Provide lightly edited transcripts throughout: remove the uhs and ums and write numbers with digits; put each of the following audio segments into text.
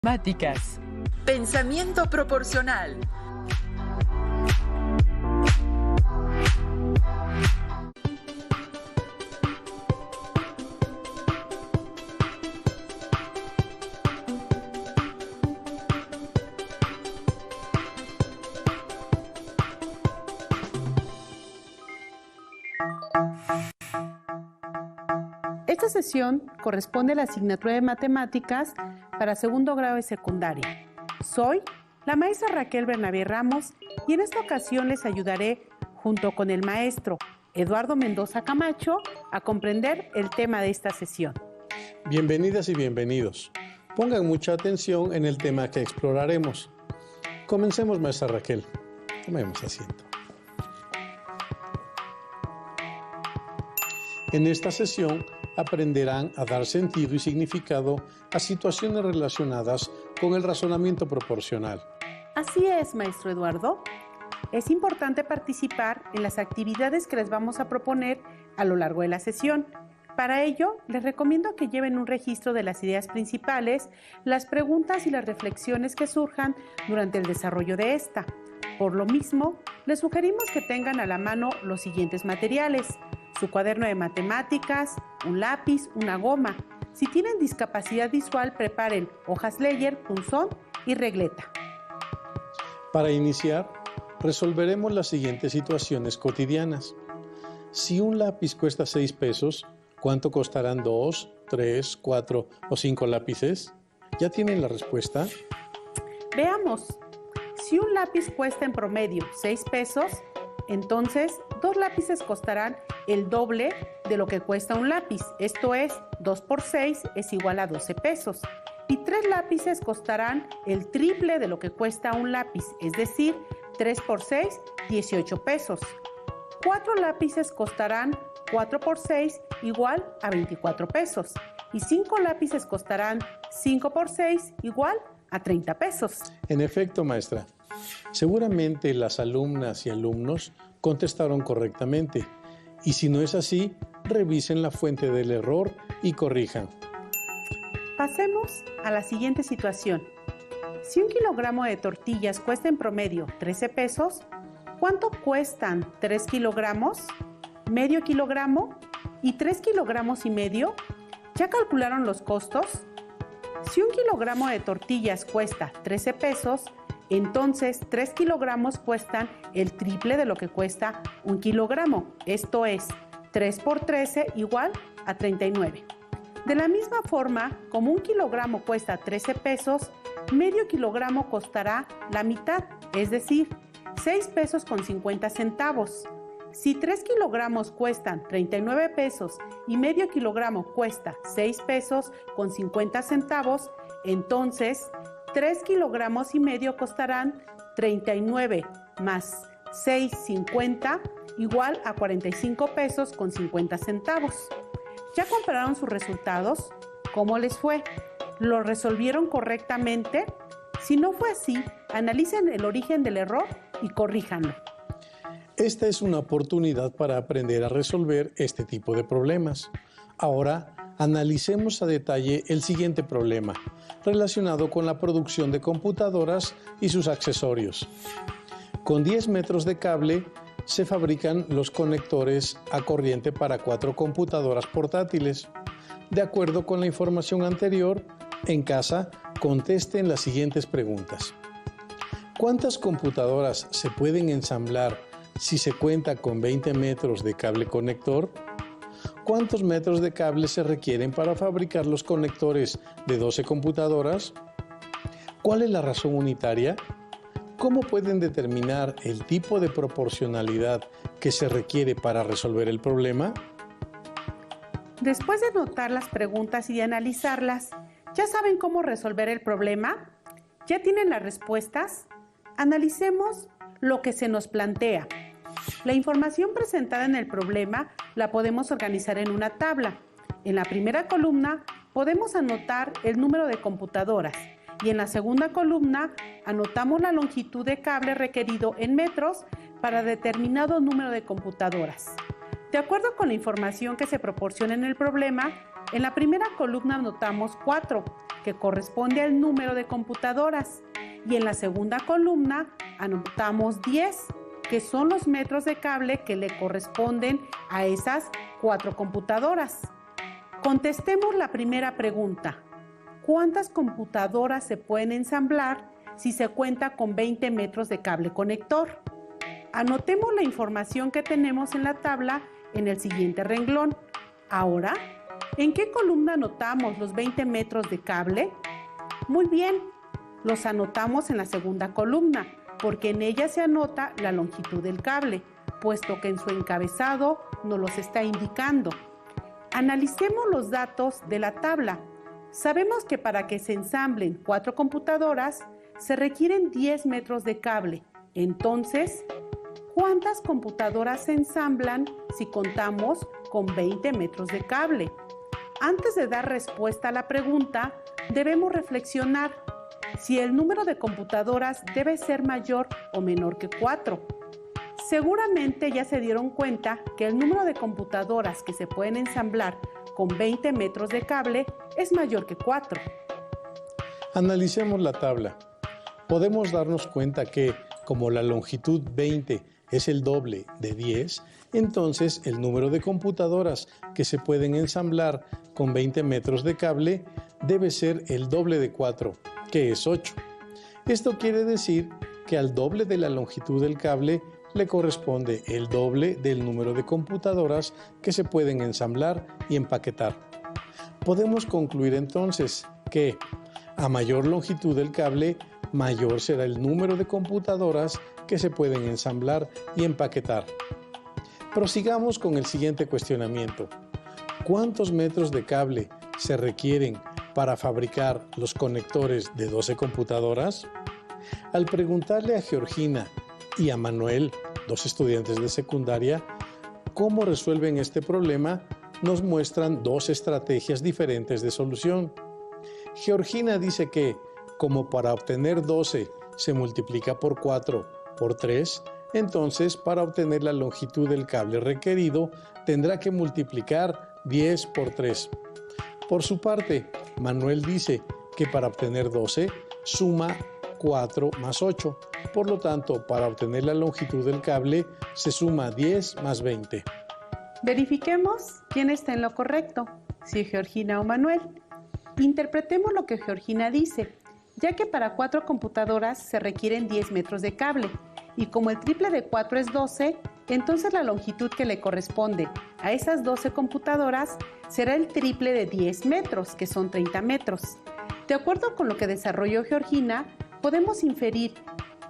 Matemáticas. Pensamiento proporcional. Esta sesión corresponde a la asignatura de Matemáticas para segundo grado de secundaria. Soy la maestra Raquel Bernabé Ramos y en esta ocasión les ayudaré, junto con el maestro Eduardo Mendoza Camacho, a comprender el tema de esta sesión. Bienvenidas y bienvenidos. Pongan mucha atención en el tema que exploraremos. Comencemos, maestra Raquel. Tomemos asiento. En esta sesión aprenderán a dar sentido y significado a situaciones relacionadas con el razonamiento proporcional. Así es, maestro Eduardo. Es importante participar en las actividades que les vamos a proponer a lo largo de la sesión. Para ello, les recomiendo que lleven un registro de las ideas principales, las preguntas y las reflexiones que surjan durante el desarrollo de esta. Por lo mismo, les sugerimos que tengan a la mano los siguientes materiales: su cuaderno de matemáticas, un lápiz, una goma. Si tienen discapacidad visual, preparen hojas Leyer, punzón y regleta. Para iniciar, resolveremos las siguientes situaciones cotidianas. Si un lápiz cuesta 6 pesos, ¿cuánto costarán 2, 3, 4 o 5 lápices? ¿Ya tienen la respuesta? Veamos. Si un lápiz cuesta en promedio 6 pesos, entonces 2 lápices costarán el doble de lo que cuesta un lápiz. Esto es, 2 por 6 es igual a 12 pesos. Y 3 lápices costarán el triple de lo que cuesta un lápiz, es decir, 3 por 6, 18 pesos. 4 lápices costarán 4 por 6 igual a 24 pesos. Y 5 lápices costarán 5 por 6 igual a 30 pesos. En efecto, maestra. Seguramente las alumnas y alumnos contestaron correctamente. Y si no es así, revisen la fuente del error y corrijan. Pasemos a la siguiente situación. Si un kilogramo de tortillas cuesta en promedio 13 pesos, ¿cuánto cuestan 3 kilogramos, medio kilogramo y 3 kilogramos y medio? ¿Ya calcularon los costos? Si un kilogramo de tortillas cuesta 13 pesos, entonces 3 kilogramos cuestan el triple de lo que cuesta un kilogramo. Esto es, 3 por 13 igual a 39. De la misma forma, como un kilogramo cuesta 13 pesos, medio kilogramo costará la mitad, es decir, 6 pesos con 50 centavos. Si 3 kilogramos cuestan 39 pesos y medio kilogramo cuesta 6 pesos con 50 centavos, entonces 3 kilogramos y medio costarán 39 más 6,50 igual a 45 pesos con 50 centavos. ¿Ya compararon sus resultados? ¿Cómo les fue? ¿Lo resolvieron correctamente? Si no fue así, analicen el origen del error y corríjanlo. Esta es una oportunidad para aprender a resolver este tipo de problemas. Ahora, analicemos a detalle el siguiente problema, relacionado con la producción de computadoras y sus accesorios. Con 10 metros de cable se fabrican los conectores a corriente para 4 computadoras portátiles. De acuerdo con la información anterior, en casa contesten las siguientes preguntas. ¿Cuántas computadoras se pueden ensamblar si se cuenta con 20 metros de cable conector? ¿Cuántos metros de cable se requieren para fabricar los conectores de 12 computadoras? ¿Cuál es la razón unitaria? ¿Cómo pueden determinar el tipo de proporcionalidad que se requiere para resolver el problema? Después de notar las preguntas y de analizarlas, ¿ya saben cómo resolver el problema? ¿Ya tienen las respuestas? Analicemos lo que se nos plantea. La información presentada en el problema la podemos organizar en una tabla. En la primera columna podemos anotar el número de computadoras y en la segunda columna anotamos la longitud de cable requerido en metros para determinado número de computadoras. De acuerdo con la información que se proporciona en el problema, en la primera columna anotamos 4, que corresponde al número de computadoras, y en la segunda columna anotamos 10, que son los metros de cable que le corresponden a esas 4 computadoras. Contestemos la primera pregunta. ¿Cuántas computadoras se pueden ensamblar si se cuenta con 20 metros de cable conector? Anotemos la información que tenemos en la tabla en el siguiente renglón. Ahora, ¿en qué columna anotamos los 20 metros de cable? Muy bien, los anotamos en la segunda columna, porque en ella se anota la longitud del cable, puesto que en su encabezado nos los está indicando. Analicemos los datos de la tabla. Sabemos que para que se ensamblen 4 computadoras, se requieren 10 metros de cable. Entonces, ¿cuántas computadoras se ensamblan si contamos con 20 metros de cable? Antes de dar respuesta a la pregunta, debemos reflexionar si el número de computadoras debe ser mayor o menor que 4. Seguramente ya se dieron cuenta que el número de computadoras que se pueden ensamblar con 20 metros de cable es mayor que 4. Analicemos la tabla. Podemos darnos cuenta que, como la longitud 20 es el doble de 10, entonces el número de computadoras que se pueden ensamblar con 20 metros de cable debe ser el doble de 4, que es 8. Esto quiere decir que al doble de la longitud del cable le corresponde el doble del número de computadoras que se pueden ensamblar y empaquetar. Podemos concluir entonces que a mayor longitud del cable, mayor será el número de computadoras que se pueden ensamblar y empaquetar. Prosigamos con el siguiente cuestionamiento. ¿Cuántos metros de cable se requieren para fabricar los conectores de 12 computadoras? Al preguntarle a Georgina y a Manuel, 2 estudiantes de secundaria, cómo resuelven este problema, nos muestran 2 estrategias diferentes de solución. Georgina dice que, como para obtener 12 se multiplica por 4 por 3, entonces para obtener la longitud del cable requerido tendrá que multiplicar 10 por 3. Por su parte, Manuel dice que para obtener 12 suma 4 más 8. Por lo tanto, para obtener la longitud del cable se suma 10 más 20. Verifiquemos quién está en lo correcto, si Georgina o Manuel. Interpretemos lo que Georgina dice, ya que para 4 computadoras se requieren 10 metros de cable, y como el triple de 4 es 12, entonces la longitud que le corresponde a esas 12 computadoras será el triple de 10 metros, que son 30 metros. De acuerdo con lo que desarrolló Georgina, podemos inferir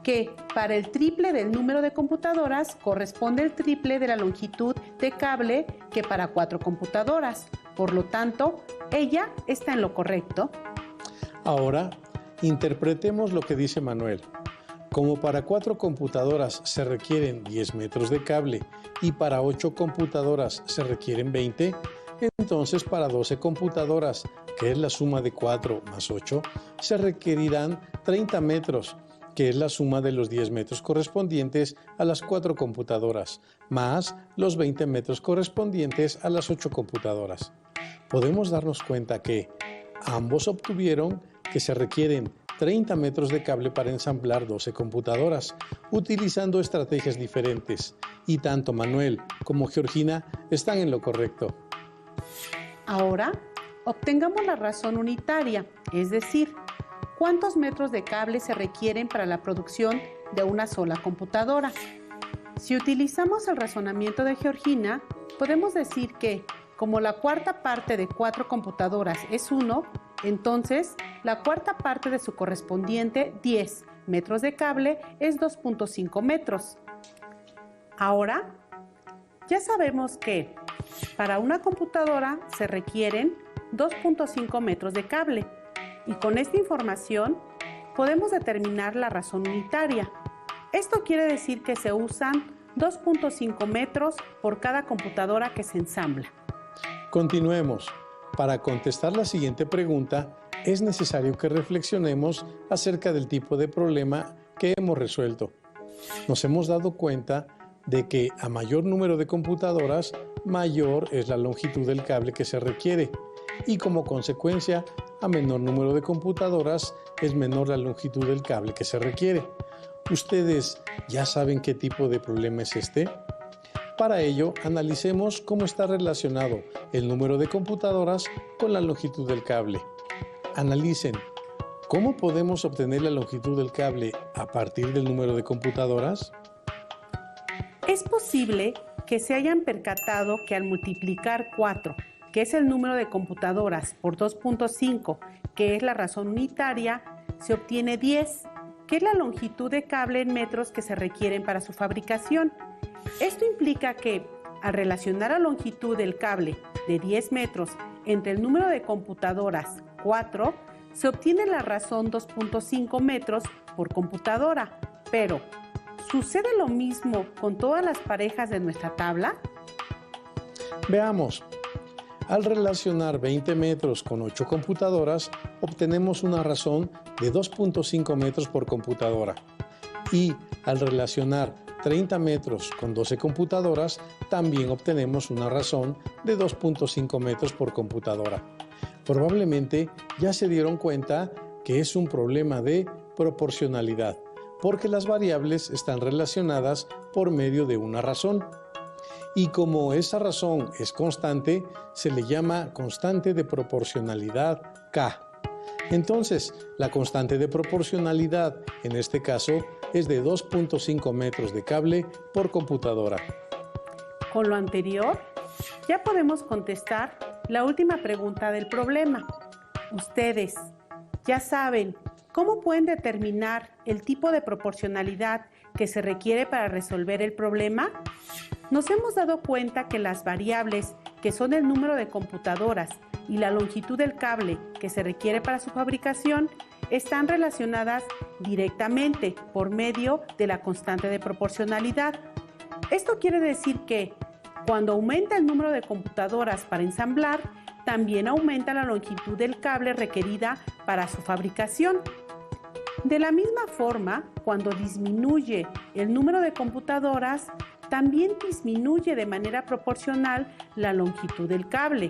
que para el triple del número de computadoras corresponde el triple de la longitud de cable que para 4 computadoras. Por lo tanto, ella está en lo correcto. Ahora, interpretemos lo que dice Manuel. Como para 4 computadoras se requieren 10 metros de cable y para 8 computadoras se requieren 20, entonces para 12 computadoras, que es la suma de 4 más 8, se requerirán 30 metros, que es la suma de los 10 metros correspondientes a las 4 computadoras, más los 20 metros correspondientes a las 8 computadoras. Podemos darnos cuenta que ambos obtuvieron que se requieren 30 metros de cable para ensamblar 12 computadoras, utilizando estrategias diferentes, y tanto Manuel como Georgina están en lo correcto. Ahora, obtengamos la razón unitaria, es decir, ¿cuántos metros de cable se requieren para la producción de una sola computadora? Si utilizamos el razonamiento de Georgina, podemos decir que, como la cuarta parte de 4 computadoras es 1, entonces la cuarta parte de su correspondiente 10 metros de cable es 2.5 metros. Ahora, ya sabemos que para una computadora se requieren 2.5 metros de cable, y con esta información podemos determinar la razón unitaria. Esto quiere decir que se usan 2.5 metros por cada computadora que se ensambla. Continuemos. Para contestar la siguiente pregunta, es necesario que reflexionemos acerca del tipo de problema que hemos resuelto. Nos hemos dado cuenta de que a mayor número de computadoras, mayor es la longitud del cable que se requiere. y como consecuencia, a menor número de computadoras es menor la longitud del cable que se requiere. ¿Ustedes ya saben qué tipo de problema es este? Para ello, analicemos cómo está relacionado el número de computadoras con la longitud del cable. Analicen, ¿cómo podemos obtener la longitud del cable a partir del número de computadoras? Es posible que se hayan percatado que al multiplicar 4, que es el número de computadoras, por 2.5, que es la razón unitaria, se obtiene 10, que es la longitud de cable en metros que se requieren para su fabricación. Esto implica que, al relacionar la longitud del cable de 10 metros entre el número de computadoras, 4, se obtiene la razón 2.5 metros por computadora. Pero, ¿sucede lo mismo con todas las parejas de nuestra tabla? Veamos. Al relacionar 20 metros con 8 computadoras, obtenemos una razón de 2.5 metros por computadora. Y al relacionar 30 metros con 12 computadoras, también obtenemos una razón de 2.5 metros por computadora. Probablemente ya se dieron cuenta que es un problema de proporcionalidad, porque las variables están relacionadas por medio de una razón. Y como esa razón es constante, se le llama constante de proporcionalidad K. Entonces, la constante de proporcionalidad, en este caso, es de 2.5 metros de cable por computadora. Con lo anterior, ya podemos contestar la última pregunta del problema. Ustedes ya saben cómo pueden determinar el tipo de proporcionalidad que se requiere para resolver el problema. Nos hemos dado cuenta que las variables, que son el número de computadoras y la longitud del cable que se requiere para su fabricación, están relacionadas directamente por medio de la constante de proporcionalidad. Esto quiere decir que cuando aumenta el número de computadoras para ensamblar, también aumenta la longitud del cable requerida para su fabricación. De la misma forma, cuando disminuye el número de computadoras, también disminuye de manera proporcional la longitud del cable.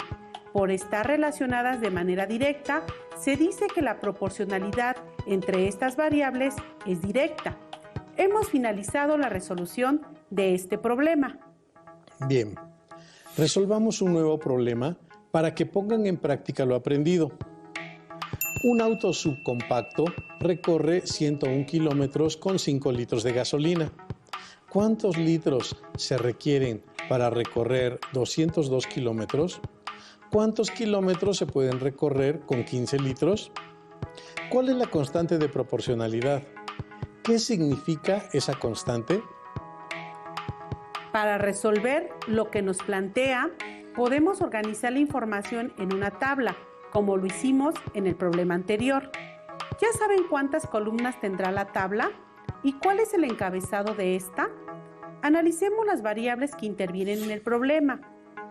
Por estar relacionadas de manera directa, se dice que la proporcionalidad entre estas variables es directa. Hemos finalizado la resolución de este problema. Bien, resolvamos un nuevo problema para que pongan en práctica lo aprendido. Un auto subcompacto recorre 101 kilómetros con 5 litros de gasolina. ¿Cuántos litros se requieren para recorrer 202 kilómetros? ¿Cuántos kilómetros se pueden recorrer con 15 litros? ¿Cuál es la constante de proporcionalidad? ¿Qué significa esa constante? Para resolver lo que nos plantea, podemos organizar la información en una tabla, como lo hicimos en el problema anterior. ¿Ya saben cuántas columnas tendrá la tabla? ¿Y cuál es el encabezado de esta? Analicemos las variables que intervienen en el problema.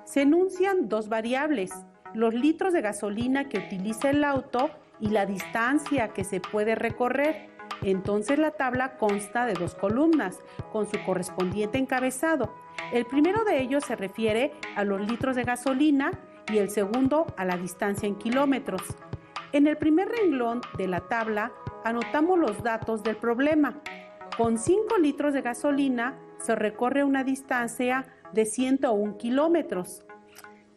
Se enuncian dos variables, los litros de gasolina que utiliza el auto y la distancia que se puede recorrer. Entonces la tabla consta de dos columnas, con su correspondiente encabezado. El primero de ellos se refiere a los litros de gasolina y el segundo a la distancia en kilómetros. En el primer renglón de la tabla anotamos los datos del problema. Con 5 litros de gasolina se recorre una distancia de 101 kilómetros.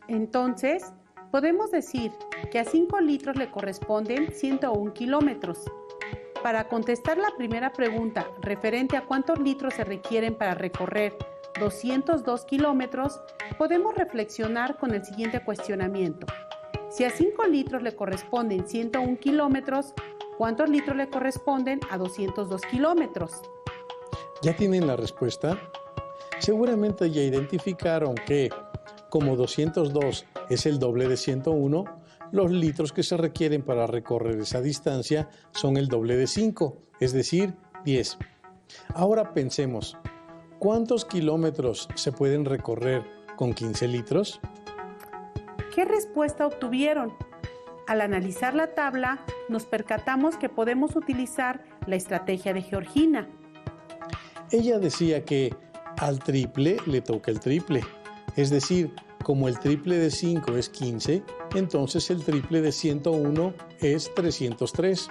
Entonces, podemos decir que a 5 litros le corresponden 101 kilómetros. Para contestar la primera pregunta referente a cuántos litros se requieren para recorrer 202 kilómetros, podemos reflexionar con el siguiente cuestionamiento. Si a 5 litros le corresponden 101 kilómetros, ¿cuántos litros le corresponden a 202 kilómetros? ¿Ya tienen la respuesta? Seguramente ya identificaron que, como 202 es el doble de 101, los litros que se requieren para recorrer esa distancia son el doble de 5, es decir, 10. Ahora pensemos, ¿cuántos kilómetros se pueden recorrer con 15 litros? ¿Qué respuesta obtuvieron? Al analizar la tabla, nos percatamos que podemos utilizar la estrategia de Georgina. Ella decía que al triple le toca el triple, es decir, como el triple de 5 es 15, entonces el triple de 101 es 303.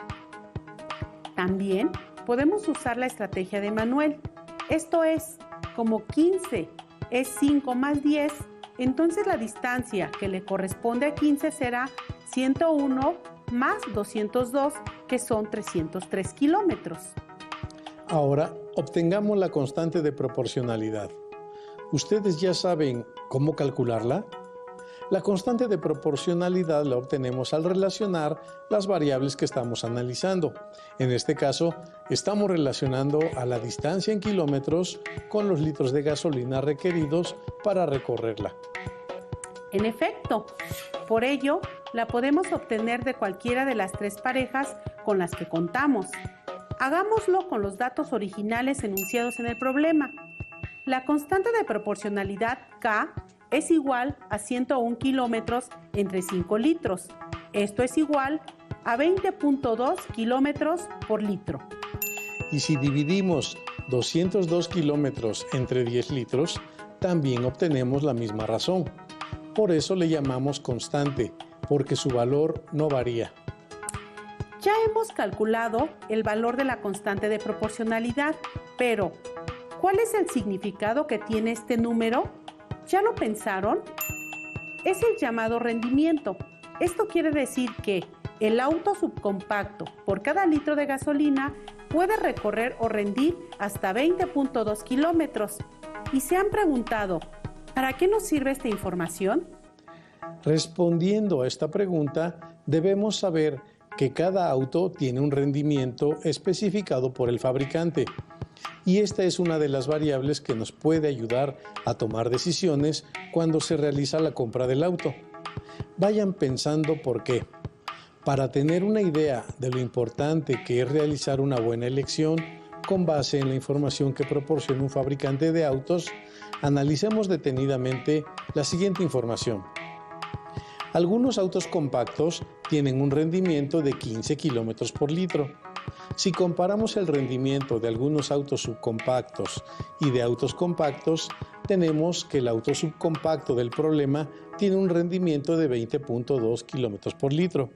También podemos usar la estrategia de Manuel. Esto es, como 15 es 5 más 10, entonces la distancia que le corresponde a 15 será 101 más 202, que son 303 kilómetros. Ahora obtengamos la constante de proporcionalidad. ¿Ustedes ya saben cómo calcularla? La constante de proporcionalidad la obtenemos al relacionar las variables que estamos analizando. En este caso, estamos relacionando a la distancia en kilómetros con los litros de gasolina requeridos para recorrerla. En efecto, por ello, la podemos obtener de cualquiera de las tres parejas con las que contamos. Hagámoslo con los datos originales enunciados en el problema. La constante de proporcionalidad K es igual a 101 kilómetros entre 5 litros. Esto es igual a 20.2 kilómetros por litro. Y si dividimos 202 kilómetros entre 10 litros, también obtenemos la misma razón. Por eso le llamamos constante, porque su valor no varía. Ya hemos calculado el valor de la constante de proporcionalidad, pero ¿cuál es el significado que tiene este número? ¿Ya lo pensaron? Es el llamado rendimiento. Esto quiere decir que el auto subcompacto por cada litro de gasolina puede recorrer o rendir hasta 20.2 kilómetros. ¿Y se han preguntado, ¿para qué nos sirve esta información? Respondiendo a esta pregunta, debemos saber que cada auto tiene un rendimiento especificado por el fabricante. Y esta es una de las variables que nos puede ayudar a tomar decisiones cuando se realiza la compra del auto. Vayan pensando por qué. Para tener una idea de lo importante que es realizar una buena elección con base en la información que proporciona un fabricante de autos, analicemos detenidamente la siguiente información. Algunos autos compactos tienen un rendimiento de 15 kilómetros por litro. Si comparamos el rendimiento de algunos autos subcompactos y de autos compactos, tenemos que el auto subcompacto del problema tiene un rendimiento de 20.2 kilómetros por litro.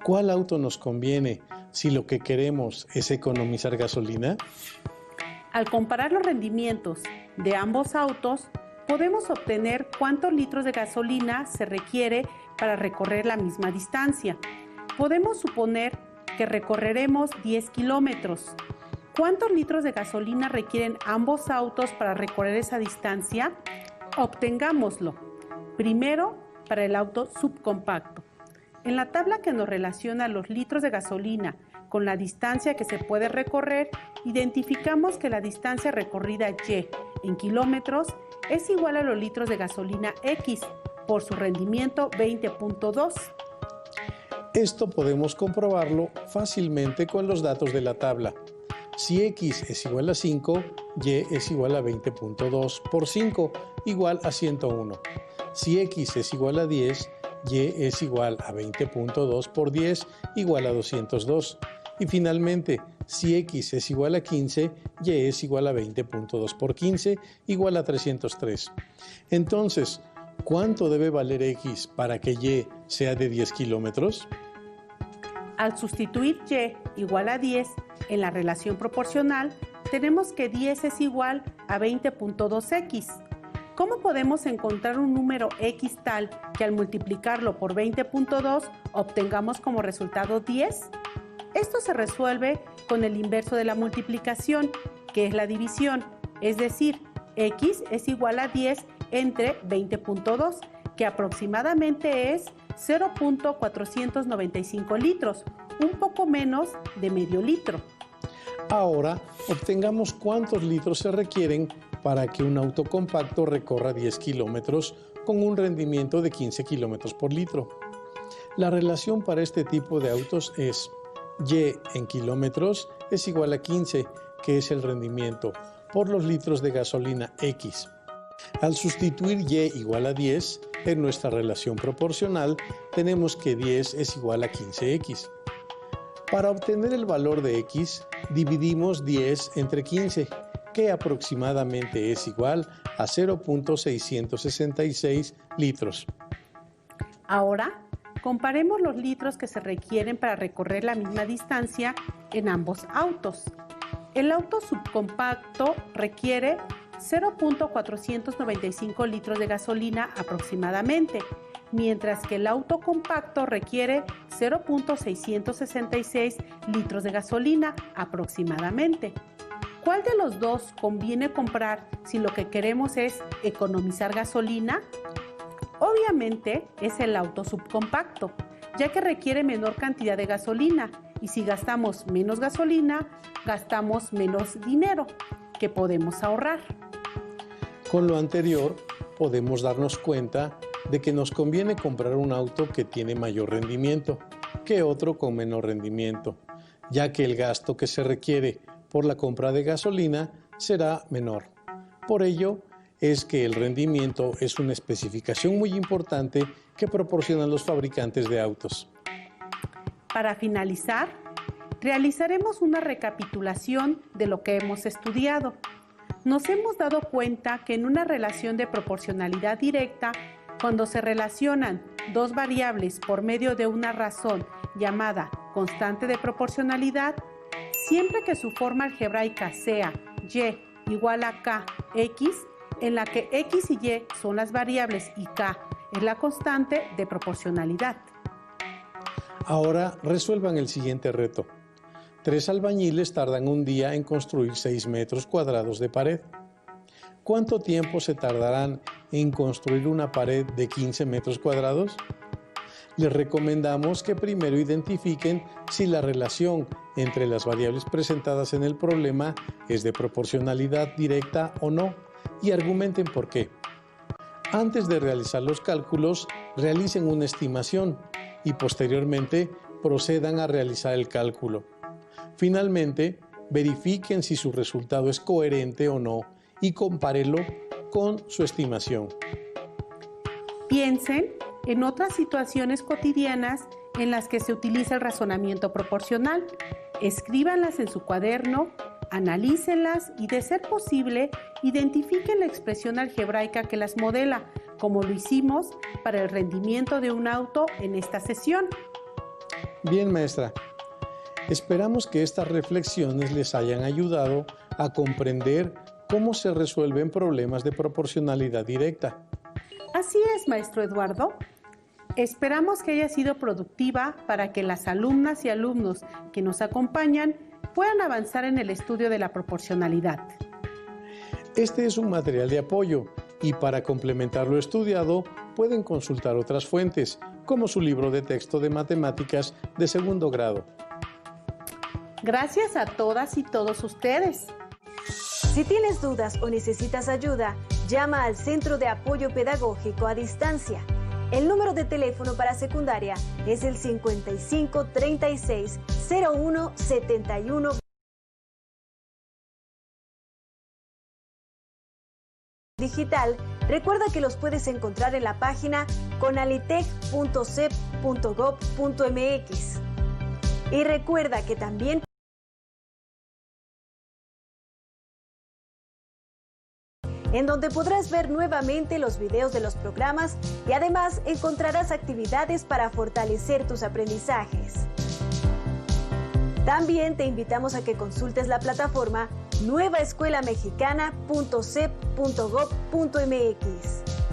¿Cuál auto nos conviene si lo que queremos es economizar gasolina? Al comparar los rendimientos de ambos autos, podemos obtener cuántos litros de gasolina se requiere para recorrer la misma distancia. Podemos suponer que recorreremos 10 kilómetros. ¿Cuántos litros de gasolina requieren ambos autos para recorrer esa distancia? Obtengámoslo. Primero, para el auto subcompacto. En la tabla que nos relaciona los litros de gasolina con la distancia que se puede recorrer, identificamos que la distancia recorrida Y en kilómetros es igual a los litros de gasolina X por su rendimiento 20.2. Esto podemos comprobarlo fácilmente con los datos de la tabla. Si X es igual a 5, Y es igual a 20.2 por 5, igual a 101. Si X es igual a 10, Y es igual a 20.2 por 10, igual a 202. Y finalmente, si X es igual a 15, Y es igual a 20.2 por 15, igual a 303. Entonces, ¿cuánto debe valer X para que Y sea de 10 kilómetros? Al sustituir Y igual a 10 en la relación proporcional, tenemos que 10 es igual a 20.2X. ¿Cómo podemos encontrar un número X tal que al multiplicarlo por 20.2 obtengamos como resultado 10? Esto se resuelve con el inverso de la multiplicación, que es la división, es decir, X es igual a 10 entre 20.2, que aproximadamente es 0.495 litros, un poco menos de medio litro. Ahora, obtengamos cuántos litros se requieren para que un auto compacto recorra 10 kilómetros con un rendimiento de 15 kilómetros por litro. La relación para este tipo de autos es Y en kilómetros es igual a 15, que es el rendimiento, por los litros de gasolina X. Al sustituir Y igual a 10 en nuestra relación proporcional, tenemos que 10 es igual a 15X. Para obtener el valor de X, dividimos 10 entre 15, que aproximadamente es igual a 0.666 litros. Ahora, comparemos los litros que se requieren para recorrer la misma distancia en ambos autos. El auto subcompacto requiere 0.495 litros de gasolina aproximadamente, mientras que el auto compacto requiere 0.666 litros de gasolina aproximadamente. ¿Cuál de los dos conviene comprar si lo que queremos es economizar gasolina? Obviamente es el auto subcompacto, ya que requiere menor cantidad de gasolina y si gastamos menos gasolina, gastamos menos dinero que podemos ahorrar. Con lo anterior, podemos darnos cuenta de que nos conviene comprar un auto que tiene mayor rendimiento que otro con menor rendimiento, ya que el gasto que se requiere por la compra de gasolina será menor. Por ello, es que el rendimiento es una especificación muy importante que proporcionan los fabricantes de autos. Para finalizar, realizaremos una recapitulación de lo que hemos estudiado. Nos hemos dado cuenta que en una relación de proporcionalidad directa, cuando se relacionan dos variables por medio de una razón llamada constante de proporcionalidad, siempre que su forma algebraica sea y igual a k, x, en la que x y y son las variables y k es la constante de proporcionalidad. Ahora resuelvan el siguiente reto. 3 albañiles tardan un día en construir 6 metros cuadrados de pared. ¿Cuánto tiempo se tardarán en construir una pared de 15 metros cuadrados? Les recomendamos que primero identifiquen si la relación entre las variables presentadas en el problema es de proporcionalidad directa o no y argumenten por qué. Antes de realizar los cálculos, realicen una estimación y posteriormente procedan a realizar el cálculo. Finalmente, verifiquen si su resultado es coherente o no y compárenlo con su estimación. Piensen en otras situaciones cotidianas en las que se utiliza el razonamiento proporcional. Escríbanlas en su cuaderno, analícenlas y, de ser posible, identifiquen la expresión algebraica que las modela, como lo hicimos para el rendimiento de un auto en esta sesión. Bien, maestra. Esperamos que estas reflexiones les hayan ayudado a comprender cómo se resuelven problemas de proporcionalidad directa. Así es, maestro Eduardo. Esperamos que haya sido productiva para que las alumnas y alumnos que nos acompañan puedan avanzar en el estudio de la proporcionalidad. Este es un material de apoyo y para complementar lo estudiado pueden consultar otras fuentes, como su libro de texto de matemáticas de segundo grado. Gracias a todas y todos ustedes. Si tienes dudas o necesitas ayuda, llama al Centro de Apoyo Pedagógico a Distancia. El número de teléfono para secundaria es el 55 36 01 71. Digital, recuerda que los puedes encontrar en la página conalitec.cep.gov.mx. Y recuerda que también en donde podrás ver nuevamente los videos de los programas y además encontrarás actividades para fortalecer tus aprendizajes. También te invitamos a que consultes la plataforma nuevaescuelamexicana.cep.gov.mx.